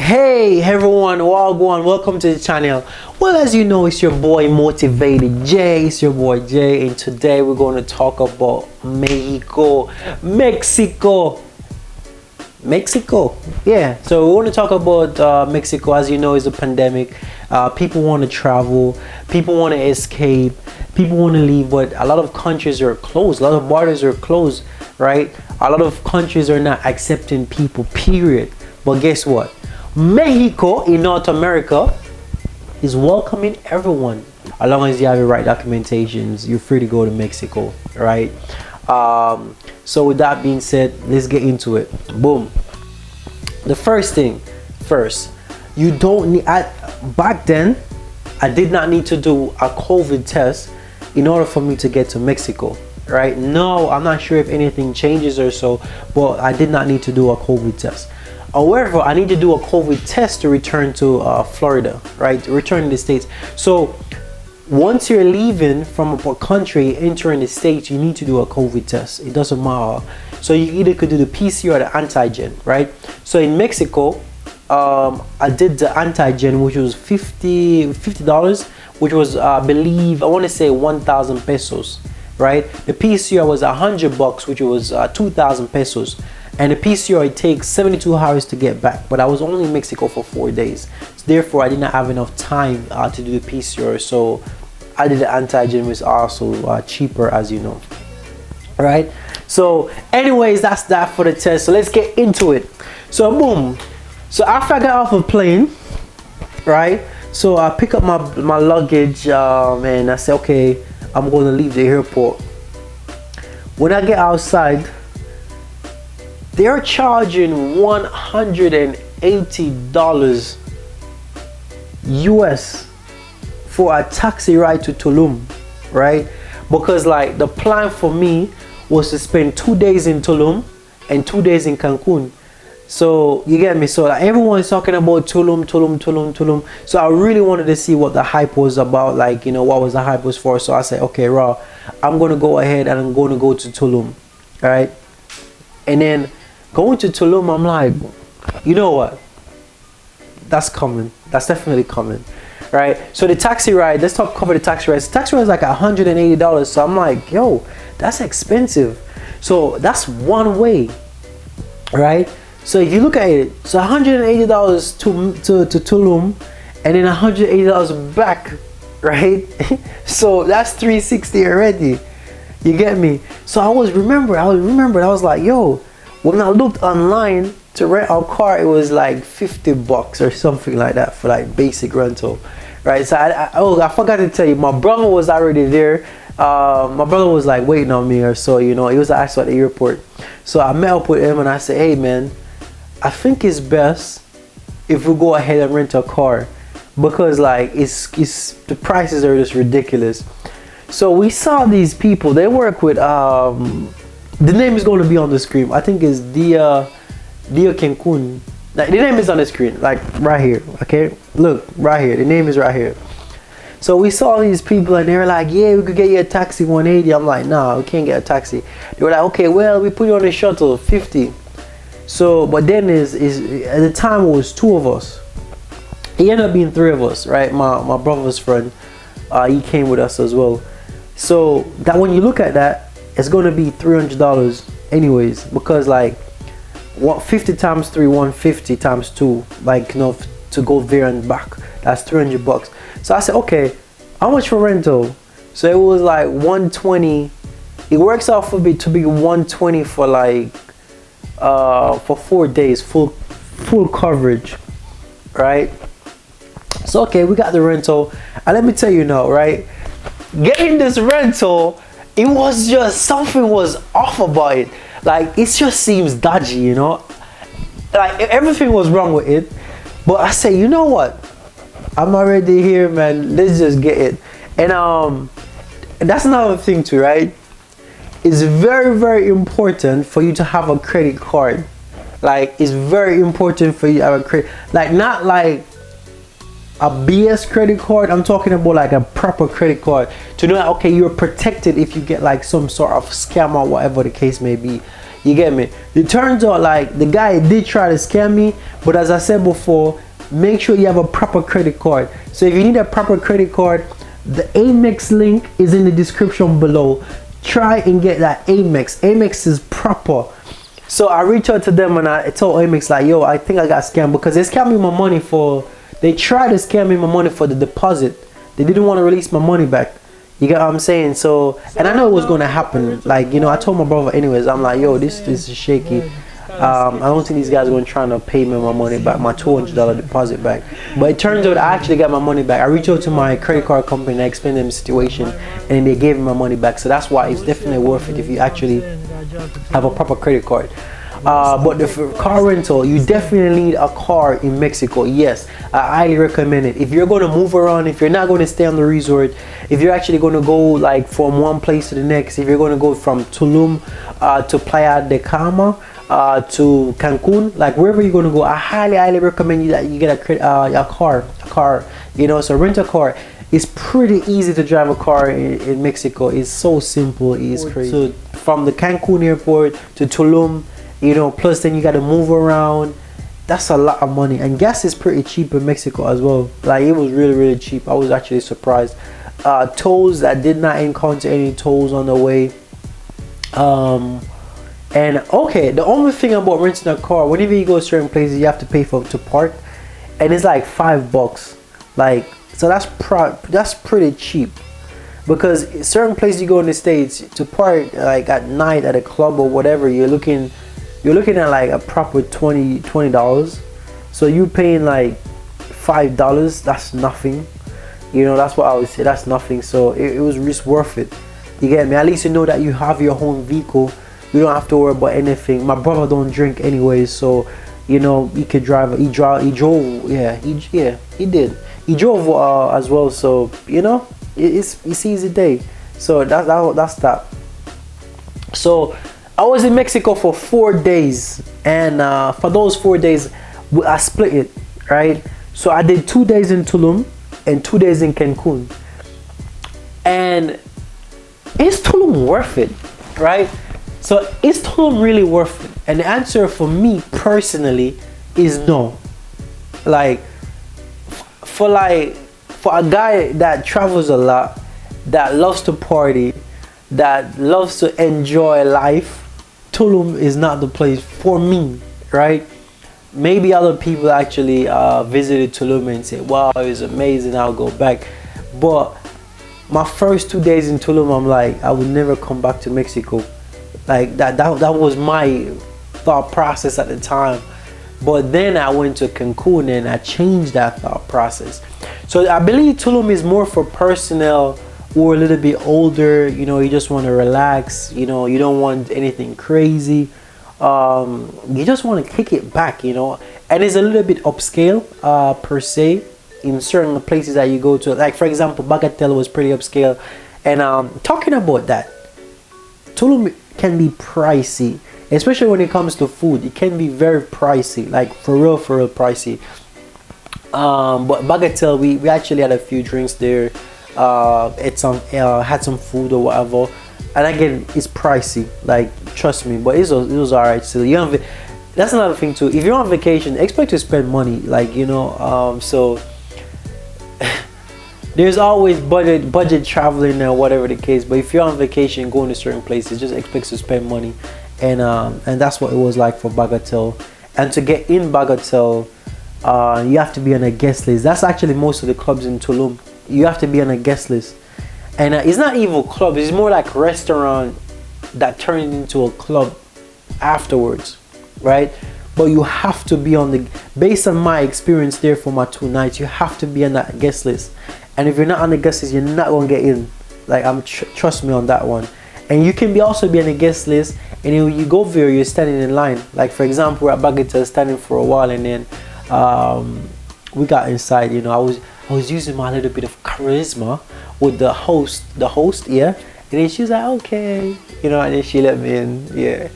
Hey everyone, welcome to the channel. Well, as you know, it's your boy Motivated J. It's your boy Jay, and today we're going to talk about Mexico. Yeah, so we want to talk about Mexico. As you know, it's a pandemic. People want to travel, people want to escape, people want to leave, but a lot of countries are closed, a lot of borders are closed, right? A lot of countries are not accepting people, period. But guess what? Mexico in North America is welcoming everyone. As long as you have the right documentations, you're free to go to Mexico, right? So with that being said, let's get into it. Boom. The first thing first, you don't need, back then I did not need to do a COVID test in order for me to get to Mexico, right? No, I'm not sure if anything changes or so, but I did not need to do a COVID test. However, I need to do a COVID test to return to Florida, right? To return to the States. So once you're leaving from a country, entering the States, you need to do a COVID test. It doesn't matter. So you either could do the PCR or the antigen, right? So in Mexico, I did the antigen, which was $50, which was, I believe, I want to say 1,000 pesos, right? The PCR was $100, which was 2,000 pesos. And the PCR, it takes 72 hours to get back, but I was only in Mexico for 4 days. So therefore, I did not have enough time to do the PCR. So I did the antigen, which was also cheaper, as you know. All right. So anyways, that's that for the test. So let's get into it. So boom. So after I got off a plane, right? So I pick up my luggage, and I say, okay, I'm going to leave the airport. When I get outside, they're charging $180 US for a taxi ride to Tulum, right? Because like the plan for me was to spend 2 days in Tulum and 2 days in Cancun. So you get me? So like, everyone's talking about Tulum. So I really wanted to see what the hype was about, like, you know, what was the hype was for. So I said, okay, Raw, I'm going to go ahead and I'm going to go to Tulum, all right? And then going to Tulum, I'm like, you know what? That's coming. That's definitely coming, right? So the taxi ride, let's cover the taxi ride. The taxi ride is like $180. So I'm like, yo, that's expensive. So that's one way, right? So if you look at it, so $180 to Tulum, and then $180 back, right? So that's $360 already. You get me? So I was like, yo, when I looked online to rent our car, it was like $50 or something like that for like basic rental, right? So I forgot to tell you, my brother was already there. My brother was like waiting on me or so, you know. He was actually at the airport. So I met up with him and I said, hey man, I think it's best if we go ahead and rent a car, because like it's the prices are just ridiculous. So we saw these people. They work with the name is going to be on the screen. I think it's Dia CANCUN. Like, the name is on the screen, like right here. Okay, look right here. The name is right here. So we saw these people and they were like, yeah, we could get you a taxi 180. I'm like, nah, we can't get a taxi. They were like, okay, well, we put you on a shuttle 50. So but then is at the time it was 2 of us. It ended up being 3 of us, right? My brother's friend, he came with us as well. So that when you look at that, it's going to be $300 anyways, because like what 50 times 3, 150 times 2, like, you know, to go there and back, that's $300. So I said, okay, how much for rental? So it was like 120. It works out for me to be 120 for like for 4 days, full coverage, right? So okay, we got the rental, and let me tell you now, right, getting this rental, it was just something was off about it. Like, it just seems dodgy, you know. Like everything was wrong with it. But I say, you know what? I'm already here, man. Let's just get it. And that's another thing too, right? It's very, very important for you to have a credit card. Like, it's very important for you to have a credit. Like, not like a BS credit card. I'm talking about like a proper credit card to know that, okay, you're protected if you get like some sort of scam or whatever the case may be. You get me? It turns out like the guy did try to scam me, but as I said before, make sure you have a proper credit card. So if you need a proper credit card, the Amex link is in the description below. Try and get that Amex. Amex is proper. So I reached out to them and I told Amex like, yo, I think I got scammed, because they scammed me my money for, they tried to scam me my money for the deposit. They didn't want to release my money back. You get what I'm saying? So, and I know it was going to happen. Like, you know, I told my brother anyways, I'm like, yo, this is shaky. I don't think these guys are going to try to pay me my money back, my $200 deposit back. But it turns out I actually got my money back. I reached out to my credit card company and I explained them the situation, and they gave me my money back. So that's why it's definitely worth it if you actually have a proper credit card. But for car rental, you definitely need a car in Mexico. Yes, I highly recommend it. If you're going to move around, if you're not going to stay on the resort, if you're actually going to go like from one place to the next, if you're going to go from Tulum to Playa de Carmen, to Cancun, like wherever you're going to go, I highly recommend you that you get a car, you know. So rent a car. It's pretty easy to drive a car in Mexico. It's so simple. It's crazy. So from the Cancun airport to Tulum, you know, plus then you got to move around. That's a lot of money, and gas is pretty cheap in Mexico as well. Like it was really cheap. I was actually surprised. Tolls, I did not encounter any tolls on the way. And okay, the only thing about renting a car, whenever you go to certain places, you have to pay to park, and it's like $5. Like, so that's pretty cheap, because certain places you go in the States to park like at night at a club or whatever, you're looking at like a proper $20. So you paying like $5, that's nothing. You know, that's what I would say, that's nothing. So it was just worth it. You get me? At least you know that you have your own vehicle. You don't have to worry about anything. My brother don't drink anyways, so you know he could drive. He drove. Yeah, he did. He drove as well. So you know it's easy day. So that's that. So I was in Mexico for 4 days, and for those 4 days, I split it, right? So I did 2 days in Tulum and 2 days in Cancun. And is Tulum worth it, right? So is Tulum really worth it? And the answer for me personally is no. Like for a guy that travels a lot, that loves to party, that loves to enjoy life, Tulum is not the place for me, right? Maybe other people actually visited Tulum and say, wow, it was amazing, I'll go back. But my first 2 days in Tulum, I'm like, I would never come back to Mexico. Like that was my thought process at the time. But then I went to Cancun and I changed that thought process. So I believe Tulum is more for personnel or a little bit older, you know, you just want to relax, you know, you don't want anything crazy, you just want to kick it back, you know. And it's a little bit upscale per se in certain places that you go to. Like for example, Bagatelle was pretty upscale. And talking about that, Tulum can be pricey, especially when it comes to food. It can be very pricey, like for real pricey. But Bagatelle, we actually had a few drinks there, had some food or whatever, and again, it's pricey, like trust me, but it was alright. So that's another thing too. If you're on vacation, expect to spend money, like, you know. So there's always budget traveling or whatever the case. But if you're on vacation, going to certain places, just expect to spend money, and that's what it was like for Bagatelle. And to get in Bagatelle, you have to be on a guest list. That's actually most of the clubs in Tulum. You have to be on a guest list, and it's not even clubs. It's more like a restaurant that turned into a club afterwards, right? But you have to be on the, based on my experience there for my 2 nights, you have to be on that guest list. And if you're not on the guest list, you're not gonna get in. Like, trust me on that one. And you can also be on the guest list, and when you go there, you're standing in line. Like for example, we're at Bagatelle standing for a while, and then we got inside. You know, I was using my little bit of charisma with the host, yeah. And then she was like, okay, you know, and then she let me in, yeah.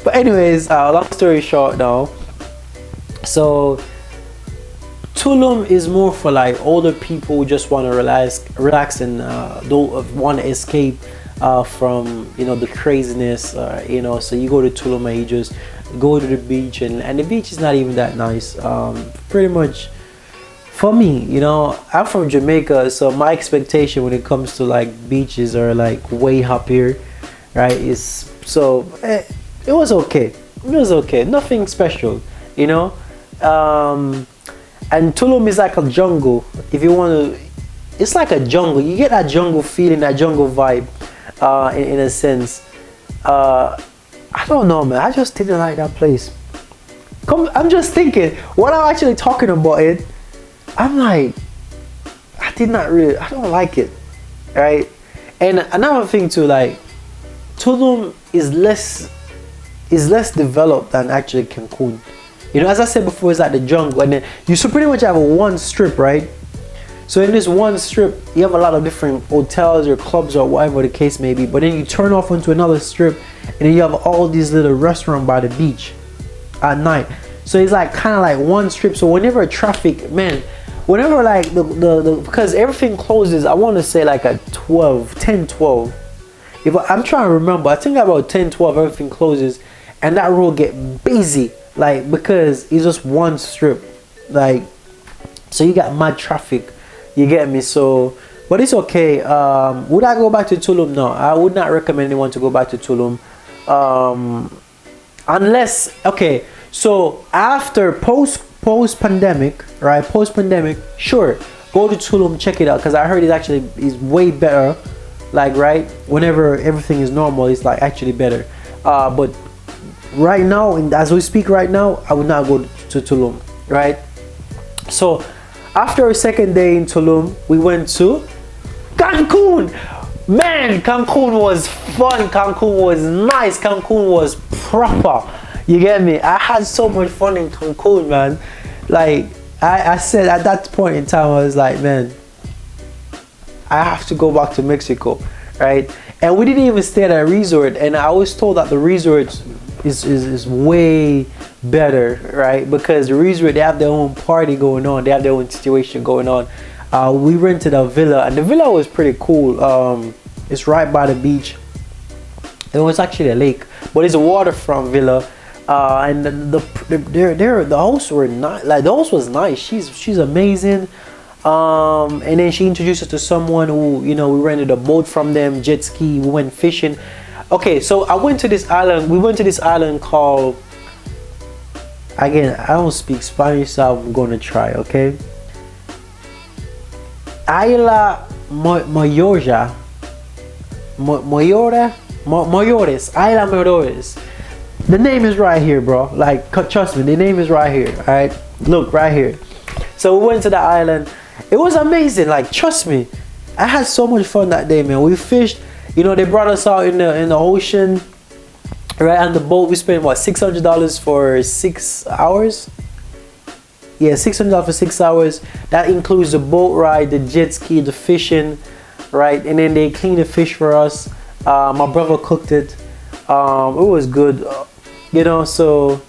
But anyways, long story short now, so Tulum is more for like older people who just want to relax and don't want to escape from, you know, the craziness. You know, so you go to Tulum and you just go to the beach, and the beach is not even that nice. Pretty much for me, you know, I'm from Jamaica, so my expectation when it comes to like beaches are like way up here, right? It's so it was okay. It was okay. Nothing special, you know. And Tulum is like a jungle. If you want to, it's like a jungle. You get that jungle feeling, that jungle vibe, in a sense. I don't know, man. I just didn't like that place. I'm just thinking, when I'm actually talking about it, I'm like, I don't like it, right? And another thing too, like, Tulum is less developed than actually Cancun. You know, as I said before, it's like the jungle, and then you should pretty much have a one strip, right? So in this one strip, you have a lot of different hotels or clubs or whatever the case may be, but then you turn off onto another strip, and then you have all these little restaurants by the beach at night. So it's like kind of like one strip. So whenever traffic, man, whenever like the because everything closes, I want to say like at 10, 12. I'm trying to remember, I think about 10, 12, everything closes, and that road get busy. Like, because it's just one strip, like, so you got mad traffic, you get me? So, but it's okay. Would I go back to Tulum? No, I would not recommend anyone to go back to Tulum, unless, okay, so after post pandemic, right? Post pandemic, sure, go to Tulum, check it out, because I heard it actually is way better. Like, right, whenever everything is normal, it's like actually better. But right now, and as we speak right now, I would not go to Tulum, right? So after a second day in Tulum, we went to Cancun. Man, Cancun was fun. Cancun was nice. Cancun was proper. You get me? I had so much fun in Cancun, man. Like, I said at that point in time, I was like, man, I have to go back to Mexico, right? And we didn't even stay at a resort, and I was told that the resort is way better, right? Because the resort, they have their own party going on, they have their own situation going on. We rented a villa, and the villa was pretty cool. It's right by the beach. It was actually a lake, but it's a waterfront villa. And the house were nice. Like, the house was nice. She's amazing. And then she introduced us to someone who, you know, we rented a boat from them, jet ski, we went fishing. Okay, so I went to this island. We went to this island called, again, I don't speak Spanish, so I'm gonna try, okay? Isla Mayores, Isla Mayores. The name is right here, bro. Like, trust me, the name is right here, all right? Look, right here. So we went to the island. It was amazing, like, trust me. I had so much fun that day, man. We fished. You know, they brought us out in the ocean, right? On the boat, we spent what, $600 for 6 hours? Yeah, $600 for 6 hours. That includes the boat ride, the jet ski, the fishing, right? And then they clean the fish for us. My brother cooked it. It was good, you know. So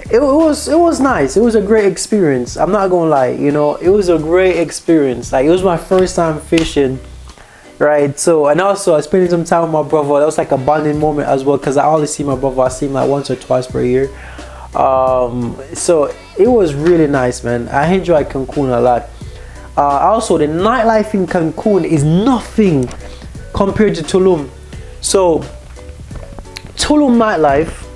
it was nice. It was a great experience. I'm not gonna lie, you know. It was a great experience. Like, it was my first time fishing. Right, so, and also I spent some time with my brother. That was like a bonding moment as well, because I always see my brother. I see him like once or twice per year. So it was really nice, man. I enjoyed Cancun a lot. Also, the nightlife in Cancun is nothing compared to Tulum. So Tulum nightlife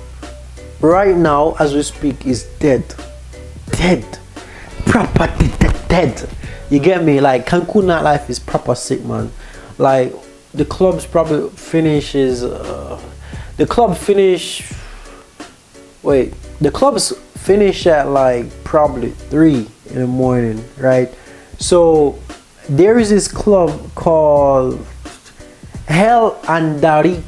right now, as we speak, is dead, proper dead. You get me? Like, Cancun nightlife is proper sick, man. Like, the clubs probably finishes the clubs finish at like probably 3 in the morning, right? So there is this club called El Andarico.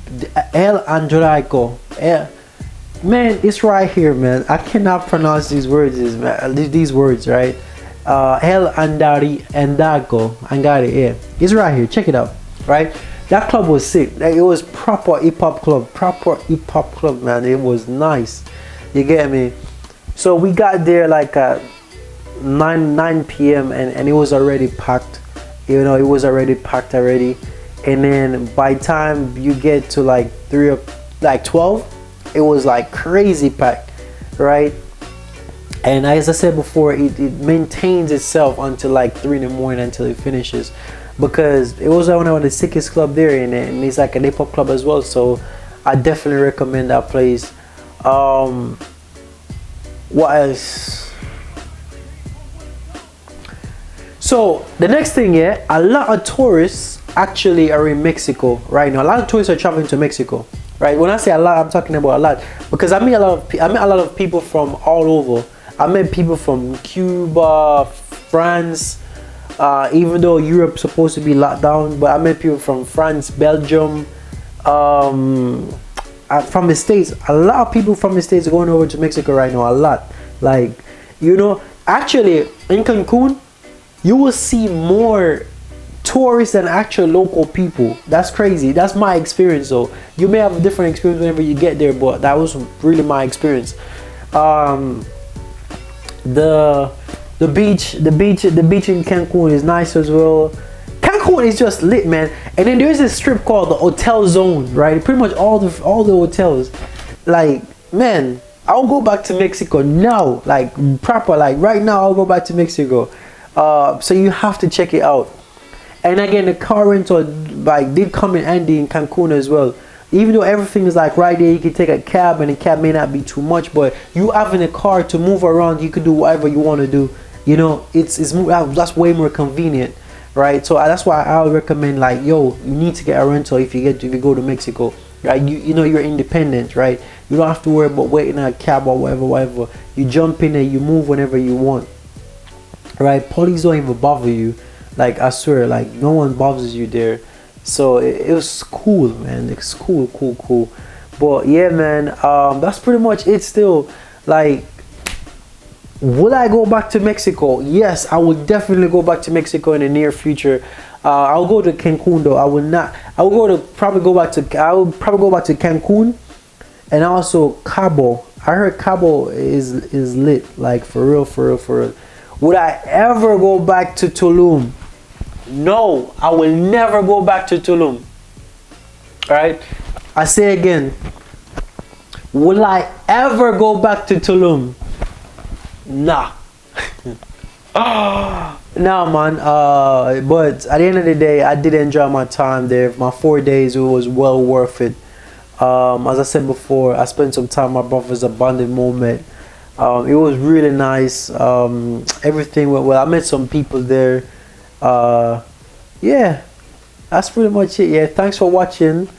Man, it's right here, man. I cannot pronounce these words, right? El Andarico, yeah, it's right here. Check it out, right? That club was sick. Like, it was proper hip hop club, man. It was nice. You get me? So we got there like at 9 p.m. and it was already packed. You know, it was already packed already. And then by the time you get to like 12, it was like crazy packed, right? And as I said before, it maintains itself until like 3 in the morning until it finishes, because it was one of the sickest club there, and it's like a hip hop club as well. So I definitely recommend that place. What else? So the next thing, yeah, a lot of tourists actually are in Mexico right now. A lot of tourists are traveling to Mexico, right? When I say a lot, I'm talking about a lot, because I met a lot of people from all over. I met people from Cuba, France, even though Europe's supposed to be locked down, but I met people from France, Belgium, from the States. A lot of people from the States are going over to Mexico right now, a lot. Like, you know, actually in Cancun, you will see more tourists than actual local people. That's crazy. That's my experience. So you may have a different experience whenever you get there, but that was really my experience. The beach in Cancun is nice as well. Cancun is just lit, man. And then there's this strip called the Hotel Zone, right? Pretty much all the hotels. Like, man, I'll go back to Mexico now, like proper, like right now. I'll go back to Mexico. So you have to check it out. And again, the car rental like did come in handy in Cancun as well. Even though everything is like right there, you can take a cab, and the cab may not be too much, but you having a car to move around, you can do whatever you want to do. You know, that's way more convenient, right? So that's why I would recommend, like, yo, you need to get a rental if you go to Mexico, right? You know, you're independent, right? You don't have to worry about waiting in a cab or whatever. You jump in there, you move whenever you want, right? Police don't even bother you. Like, I swear, like, no one bothers you there. So it was cool, man. It's cool. But yeah, man, that's pretty much it. Still, like, will I go back to Mexico? Yes, I will definitely go back to Mexico in the near future. I'll go to Cancun though. I will probably go back to Cancun, and also Cabo. I heard Cabo is lit, like, for real. Would I ever go back to Tulum? No, I will never go back to Tulum. Alright? I say again, will I ever go back to Tulum? Nah. Nah, man. But at the end of the day, I did enjoy my time there. My 4 days, it was well worth it. As I said before, I spent some time with my brother's abandoned moment. It was really nice. Everything went well. I met some people there. Yeah, that's pretty much it. Yeah, thanks for watching.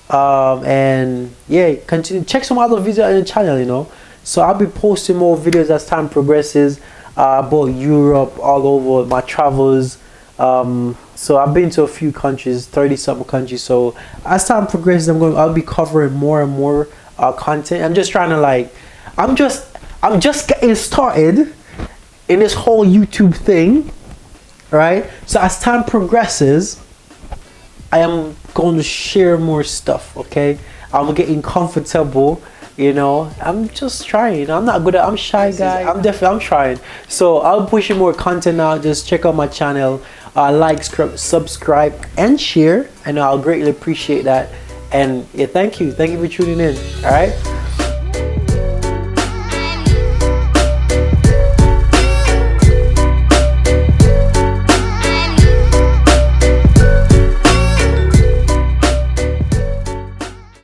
And yeah, continue check some other videos on the channel, you know. So I'll be posting more videos as time progresses, about Europe, all over my travels. So I've been to a few countries, 30-something countries. So as time progresses, I'll be covering more and more content. I'm just trying to, like, I'm just getting started in this whole YouTube thing, right? So as time progresses, I am going to share more stuff, okay? I'm getting comfortable, you know. I'm just trying. I'm not good at, I'm shy guy. I'm trying. So I'll push you more content now. Just check out my channel, like, subscribe, and share, and I'll greatly appreciate that. And yeah, thank you for tuning in. All right.